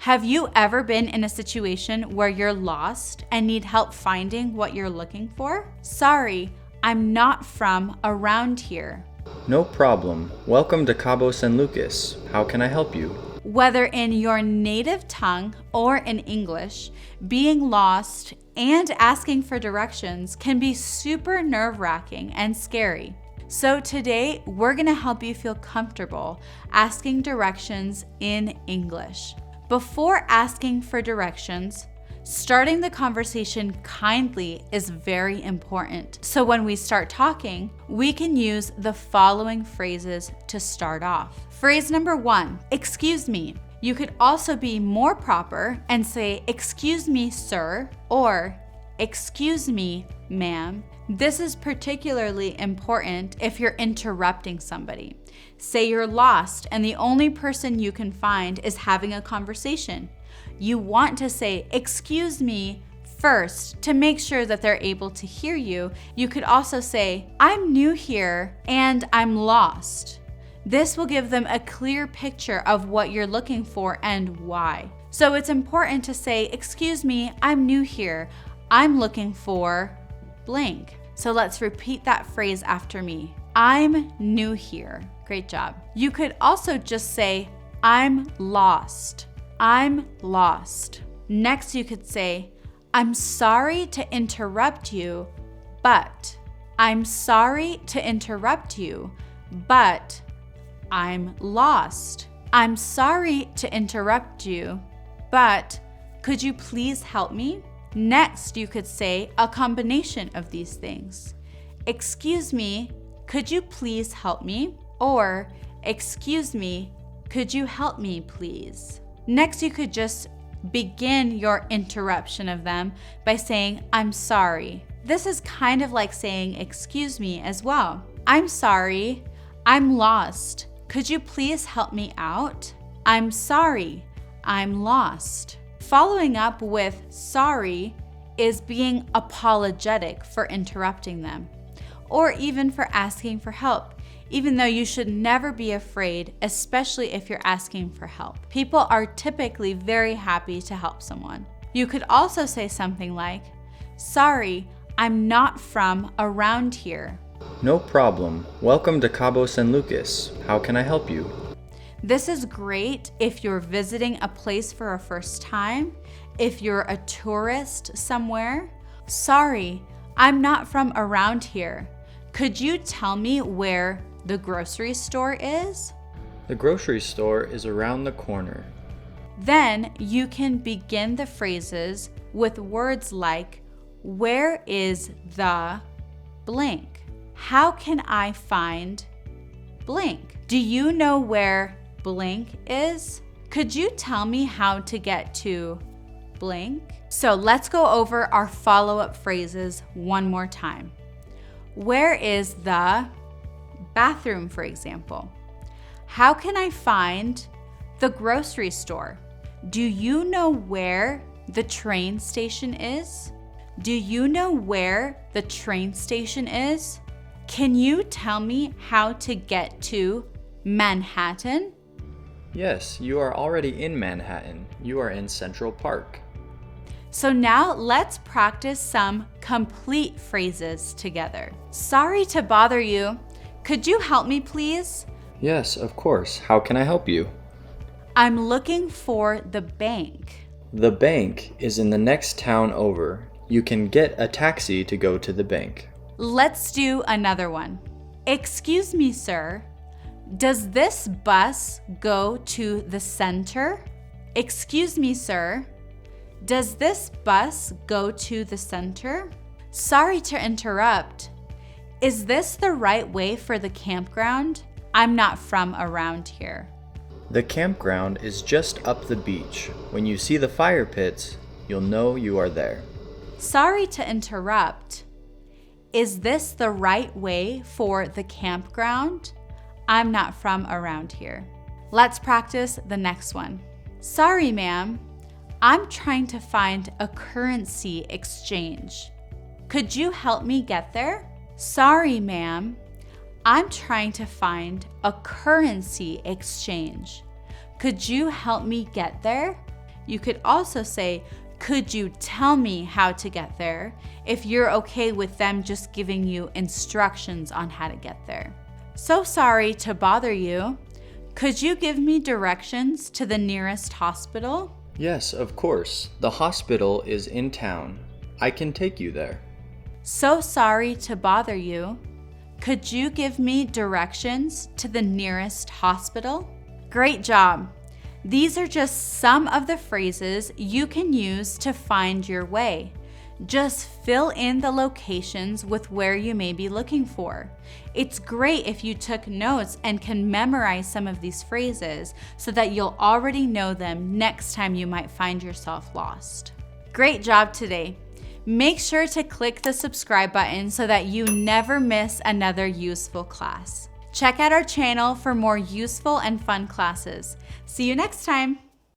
Have you ever been in a situation where you're lost and need help finding what you're looking for? Sorry, I'm not from around here. No problem. Welcome to Cabo San Lucas. How can I help you? Whether in your native tongue or in English, being lost and asking for directions can be super nerve-wracking and scary. So today, we're going to help you feel comfortable asking directions in English. Before asking for directions, starting the conversation kindly is very important. So when we start talking, we can use the following phrases to start off. Phrase number 1, excuse me. You could also be more proper and say, excuse me, sir, or excuse me, ma'am. This is particularly important if you're interrupting somebody. Say you're lost and the only person you can find is having a conversation. You want to say, excuse me, first to make sure that they're able to hear you. You could also say, I'm new here and I'm lost. This will give them a clear picture of what you're looking for and why. So it's important to say, excuse me, I'm new here. I'm looking for blank. So let's repeat that phrase after me. I'm new here. Great job. You could also just say, I'm lost. I'm lost. Next, you could say, I'm sorry to interrupt you, but. I'm sorry to interrupt you, but I'm lost. I'm sorry to interrupt you, but could you please help me? Next, you could say a combination of these things. Excuse me, could you please help me? Or, excuse me, could you help me, please? Next, you could just begin your interruption of them by saying, I'm sorry. This is kind of like saying, excuse me as well. I'm sorry, I'm lost. Could you please help me out? I'm sorry, I'm lost. Following up with sorry is being apologetic for interrupting them, or even for asking for help, even though you should never be afraid, especially if you're asking for help. People are typically very happy to help someone. You could also say something like, sorry, I'm not from around here. No problem. Welcome to Cabo San Lucas. How can I help you? This is great if you're visiting a place for a first time, if you're a tourist somewhere. Sorry, I'm not from around here. Could you tell me where the grocery store is? The grocery store is around the corner. Then you can begin the phrases with words like, where is the blank? How can I find blank? Do you know where blank is? Could you tell me how to get to blank? So let's go over our follow-up phrases one more time. Where is the bathroom, for example? How can I find the grocery store? Do you know where the train station is? Do you know where the train station is? Can you tell me how to get to Manhattan? Yes, you are already in Manhattan. You are in Central Park. So now let's practice some complete phrases together. Sorry to bother you. Could you help me, please? Yes, of course. How can I help you? I'm looking for the bank. The bank is in the next town over. You can get a taxi to go to the bank. Let's do another one. Excuse me, sir. Does this bus go to the center? Excuse me, sir. Does this bus go to the center? Sorry to interrupt. Is this the right way for the campground? I'm not from around here. The campground is just up the beach. When you see the fire pits, you'll know you are there. Sorry to interrupt. Is this the right way for the campground? I'm not from around here. Let's practice the next one. Sorry, ma'am. I'm trying to find a currency exchange. Could you help me get there? Sorry, ma'am. I'm trying to find a currency exchange. Could you help me get there? You could also say, could you tell me how to get there? If you're okay with them just giving you instructions on how to get there. So sorry to bother you. Could you give me directions to the nearest hospital? Yes, of course. The hospital is in town. I can take you there. So sorry to bother you. Could you give me directions to the nearest hospital? Great job. These are just some of the phrases you can use to find your way. Just fill in the locations with where you may be looking for. It's great if you took notes and can memorize some of these phrases so that you'll already know them next time you might find yourself lost. Great job today. Make sure to click the subscribe button so that you never miss another useful class. Check out our channel for more useful and fun classes. See you next time.